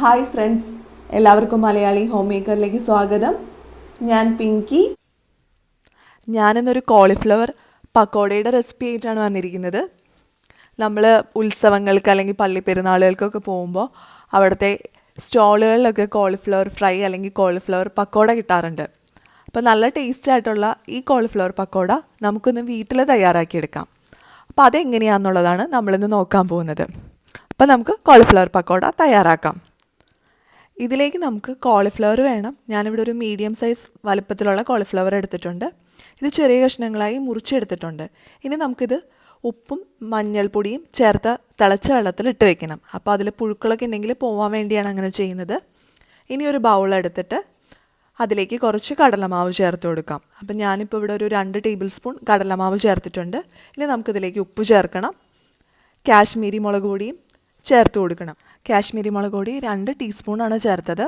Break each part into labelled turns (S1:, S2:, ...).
S1: Hi friends, എല്ലാവർക്കും Malayali home മേക്കറിലേക്ക് സ്വാഗതം. ഞാൻ പിങ്കി. ഞാനിന്നൊരു കോളിഫ്ലവർ പക്കോടയുടെ റെസിപ്പി ആയിട്ടാണ് വന്നിരിക്കുന്നത്. നമ്മൾ ഉത്സവങ്ങൾക്ക് അല്ലെങ്കിൽ പള്ളിപ്പെരുന്നാളുകൾക്കൊക്കെ പോകുമ്പോൾ അവിടുത്തെ സ്റ്റോളുകളിലൊക്കെ കോളിഫ്ലവർ ഫ്രൈ അല്ലെങ്കിൽ കോളിഫ്ലവർ പക്കോട കിട്ടാറുണ്ട്. അപ്പോൾ നല്ല ടേസ്റ്റ് ആയിട്ടുള്ള ഈ കോളിഫ്ലവർ പക്കോട നമുക്കൊന്ന് വീട്ടിൽ തയ്യാറാക്കിയെടുക്കാം. അപ്പോൾ അതെങ്ങനെയാണെന്നുള്ളതാണ് നമ്മളിന്ന് നോക്കാൻ പോകുന്നത്. അപ്പോൾ നമുക്ക് കോളിഫ്ലവർ പക്കോട തയ്യാറാക്കാം. ഇതിലേക്ക് നമുക്ക് കോളിഫ്ലവർ വേണം. ഞാനിവിടെ ഒരു മീഡിയം സൈസ് വലുപ്പത്തിലുള്ള കോളിഫ്ലവർ എടുത്തിട്ടുണ്ട്. ഇത് ചെറിയ കഷ്ണങ്ങളായി മുറിച്ചെടുത്തിട്ടുണ്ട്. ഇനി നമുക്കിത് ഉപ്പും മഞ്ഞൾപ്പൊടിയും ചേർത്ത് തിളച്ച വെള്ളത്തിൽ ഇട്ട് വെക്കണം. അപ്പോൾ അതിൽ പുഴുക്കളൊക്കെ ഉണ്ടെങ്കിൽ പോകാൻ വേണ്ടിയാണ് അങ്ങനെ ചെയ്യുന്നത്. ഇനി ഒരു ബൗൾ എടുത്തിട്ട് അതിലേക്ക് കുറച്ച് കടലമാവ് ചേർത്ത് കൊടുക്കാം. അപ്പം ഞാനിപ്പോൾ ഇവിടെ ഒരു 2 ടേബിൾ സ്പൂൺ കടലമാവ് ചേർത്തിട്ടുണ്ട്. ഇനി നമുക്കിതിലേക്ക് ഉപ്പ് ചേർക്കണം. കാശ്മീരി മുളക് പൊടിയും ചേർത്ത് കൊടുക്കണം. കാശ്മീരി മുളക് പൊടി 2 ടീസ്പൂണാണ് ചേർത്തത്.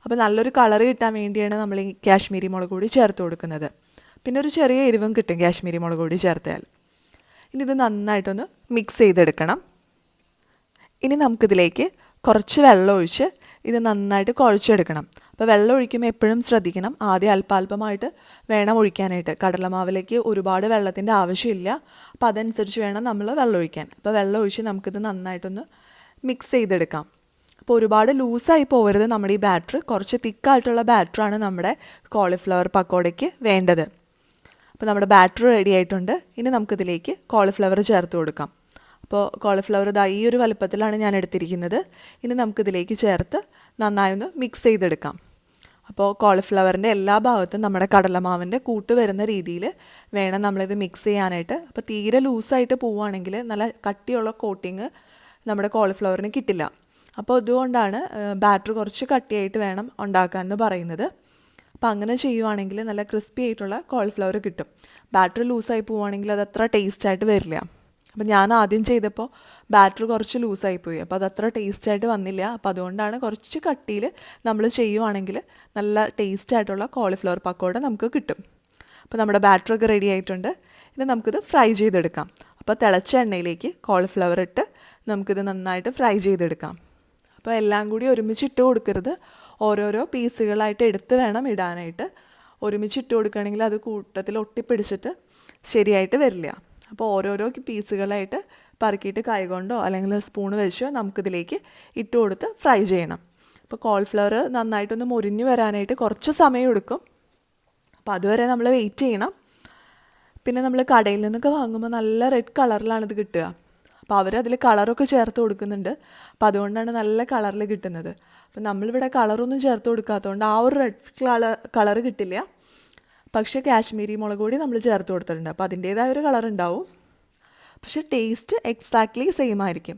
S1: അപ്പോൾ നല്ലൊരു കളർ കിട്ടാൻ വേണ്ടിയാണ് നമ്മൾ ഈ കാശ്മീരി മുളക് പൊടി ചേർത്ത് കൊടുക്കുന്നത്. പിന്നെ ഒരു ചെറിയ എരിവും കിട്ടും കാശ്മീരി മുളക് പൊടി ചേർത്താൽ. ഇനി ഇത് നന്നായിട്ടൊന്ന് മിക്സ് ചെയ്തെടുക്കണം. ഇനി നമുക്കിതിലേക്ക് കുറച്ച് വെള്ളം ഒഴിച്ച് ഇത് നന്നായിട്ട് കുഴച്ചെടുക്കണം. അപ്പോൾ വെള്ളം ഒഴിക്കുമ്പോൾ എപ്പോഴും ശ്രദ്ധിക്കണം, ആദ്യം അല്പാൽപമായിട്ട് വേണം ഒഴിക്കാനായിട്ട്. കടലമാവിലേക്ക് ഒരുപാട് വെള്ളത്തിൻ്റെ ആവശ്യമില്ല. അപ്പോൾ അതനുസരിച്ച് വേണം നമ്മൾ വെള്ളം ഒഴിക്കാൻ. അപ്പോൾ വെള്ളം ഒഴിച്ച് നമുക്കിത് നന്നായിട്ടൊന്ന് മിക്സ് ചെയ്തെടുക്കാം. അപ്പോൾ ഒരുപാട് ലൂസായി പോകരുത് നമ്മുടെ ഈ ബാറ്റർ. കുറച്ച് തിക്കായിട്ടുള്ള ബാറ്ററാണ് നമ്മുടെ കോളിഫ്ലവർ പക്കോടയ്ക്ക് വേണ്ടത്. അപ്പോൾ നമ്മുടെ ബാറ്റർ റെഡി ആയിട്ടുണ്ട്. ഇനി നമുക്കിതിലേക്ക് കോളിഫ്ലവർ ചേർത്ത് കൊടുക്കാം. അപ്പോൾ കോളിഫ്ലവർ ഈ ഒരു വലുപ്പത്തിലാണ് ഞാൻ എടുത്തിരിക്കുന്നത്. ഇനി നമുക്കിതിലേക്ക് ചേർത്ത് നന്നായി ഒന്ന് മിക്സ് ചെയ്തെടുക്കാം. അപ്പോൾ കോളിഫ്ലവറിൻ്റെ എല്ലാ ഭാഗത്തും നമ്മുടെ കടലമാവിൻ്റെ കൂട്ട് വരുന്ന രീതിയിൽ വേണം നമ്മളിത് മിക്സ് ചെയ്യാനായിട്ട്. അപ്പോൾ തീരെ ലൂസായിട്ട് പോവുകയാണെങ്കിൽ നല്ല കട്ടിയുള്ള കോട്ടിങ് നമ്മുടെ കോളിഫ്ലവറിന് കിട്ടില്ല. അപ്പോൾ അതുകൊണ്ടാണ് ബാറ്റർ കുറച്ച് കട്ടിയായിട്ട് വേണം ഉണ്ടാക്കാമെന്ന് പറയുന്നത്. അപ്പോൾ അങ്ങനെ ചെയ്യുവാണെങ്കിൽ നല്ല ക്രിസ്പി ആയിട്ടുള്ള കോളിഫ്ലവർ കിട്ടും. ബാറ്റർ ലൂസായി പോവുകയാണെങ്കിൽ അത് അത്ര ടേസ്റ്റായിട്ട് വരില്ല. അപ്പോൾ ഞാൻ ആദ്യം ചെയ്തപ്പോൾ ബാറ്റർ കുറച്ച് ലൂസായിപ്പോയി. അപ്പോൾ അതത്ര ടേസ്റ്റായിട്ട് വന്നില്ല. അപ്പോൾ അതുകൊണ്ടാണ് കുറച്ച് കട്ടിയിൽ നമ്മൾ ചെയ്യുവാണെങ്കിൽ നല്ല ടേസ്റ്റായിട്ടുള്ള കോളിഫ്ലവർ പക്കോട നമുക്ക് കിട്ടും. അപ്പോൾ നമ്മുടെ ബാറ്ററൊക്കെ റെഡി ആയിട്ടുണ്ട്. ഇനി നമുക്കിത് ഫ്രൈ ചെയ്തെടുക്കാം. അപ്പോൾ തിളച്ച എണ്ണയിലേക്ക് കോളിഫ്ലവർ ഇട്ട് നമുക്കിത് നന്നായിട്ട് ഫ്രൈ ചെയ്തെടുക്കാം. അപ്പോൾ എല്ലാം കൂടി ഒരുമിച്ച് ഇട്ട് കൊടുക്കരുത്. ഓരോരോ പീസുകളായിട്ട് എടുത്ത് വേണം ഇടാനായിട്ട്. ഒരുമിച്ച് ഇട്ട് കൊടുക്കുകയാണെങ്കിൽ അത് കൂട്ടത്തിൽ ഒട്ടിപ്പിടിച്ചിട്ട് ശരിയായിട്ട് വരില്ല. അപ്പോൾ ഓരോരോ പീസുകളായിട്ട് പറക്കിയിട്ട് കൈകൊണ്ടോ അല്ലെങ്കിൽ സ്പൂൺ വെച്ചോ നമുക്കിതിലേക്ക് ഇട്ട് കൊടുത്ത് ഫ്രൈ ചെയ്യണം. അപ്പോൾ കോളിഫ്ലവർ നന്നായിട്ടൊന്ന് മുരിഞ്ഞ് വരാനായിട്ട് കുറച്ച് സമയം എടുക്കും. അപ്പോൾ അതുവരെ നമ്മൾ വെയിറ്റ് ചെയ്യണം. പിന്നെ നമ്മൾ കടയിൽ നിന്നൊക്കെ വാങ്ങുമ്പോൾ നല്ല റെഡ് കളറിലാണിത് കിട്ടുക. അപ്പോൾ അവരതിൽ കളറൊക്കെ ചേർത്ത് കൊടുക്കുന്നുണ്ട്. അപ്പോൾ അതുകൊണ്ടാണ് നല്ല കളറിൽ കിട്ടുന്നത്. അപ്പോൾ നമ്മളിവിടെ കളറൊന്നും ചേർത്ത് കൊടുക്കാത്തതുകൊണ്ട് ആ ഒരു റെഡ് കളർ കിട്ടില്ല. പക്ഷേ കാശ്മീരി മുളക് പൊടി നമ്മൾ ചേർത്ത് കൊടുത്തിട്ടുണ്ട്. അപ്പോൾ അതിൻ്റേതായ ഒരു കളർ ഉണ്ടാവും. പക്ഷേ ടേസ്റ്റ് എക്സാക്ട്ലി സെയിം ആയിരിക്കും.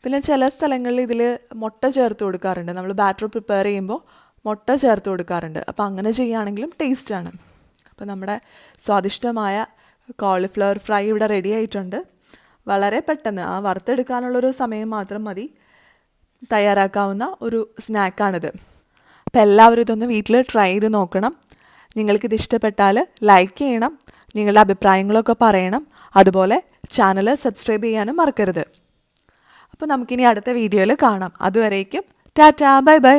S1: പിന്നെ ചില സ്ഥലങ്ങളിൽ ഇതിൽ മുട്ട ചേർത്ത് കൊടുക്കാറുണ്ട്. നമ്മൾ ബാറ്റർ പ്രിപ്പയർ ചെയ്യുമ്പോൾ മുട്ട ചേർത്ത് കൊടുക്കാറുണ്ട്. അപ്പോൾ അങ്ങനെ ചെയ്യുകയാണെങ്കിലും ടേസ്റ്റാണ്. അപ്പോൾ നമ്മുടെ സ്വാദിഷ്ടമായ കോളിഫ്ലവർ ഫ്രൈ ഇവിടെ റെഡി ആയിട്ടുണ്ട്. വളരെ പെട്ടെന്ന് വറുത്തെടുക്കാനുള്ളൊരു സമയം മാത്രം മതി. തയ്യാറാക്കാവുന്ന ഒരു സ്നാക്കാണിത്. അപ്പോൾ എല്ലാവരും ഇതൊന്ന് വീട്ടിൽ ട്രൈ ചെയ്ത് നോക്കണം. നിങ്ങൾക്കിത് ഇഷ്ടപ്പെട്ടാൽ ലൈക്ക് ചെയ്യണം, നിങ്ങളുടെ അഭിപ്രായങ്ങളൊക്കെ പറയണം. അതുപോലെ ചാനൽ സബ്സ്ക്രൈബ് ചെയ്യാനും മറക്കരുത്. അപ്പോൾ നമുക്കിനി അടുത്ത വീഡിയോയിൽ കാണാം. അതുവരേക്കും ടാറ്റാ, ബൈ ബൈ.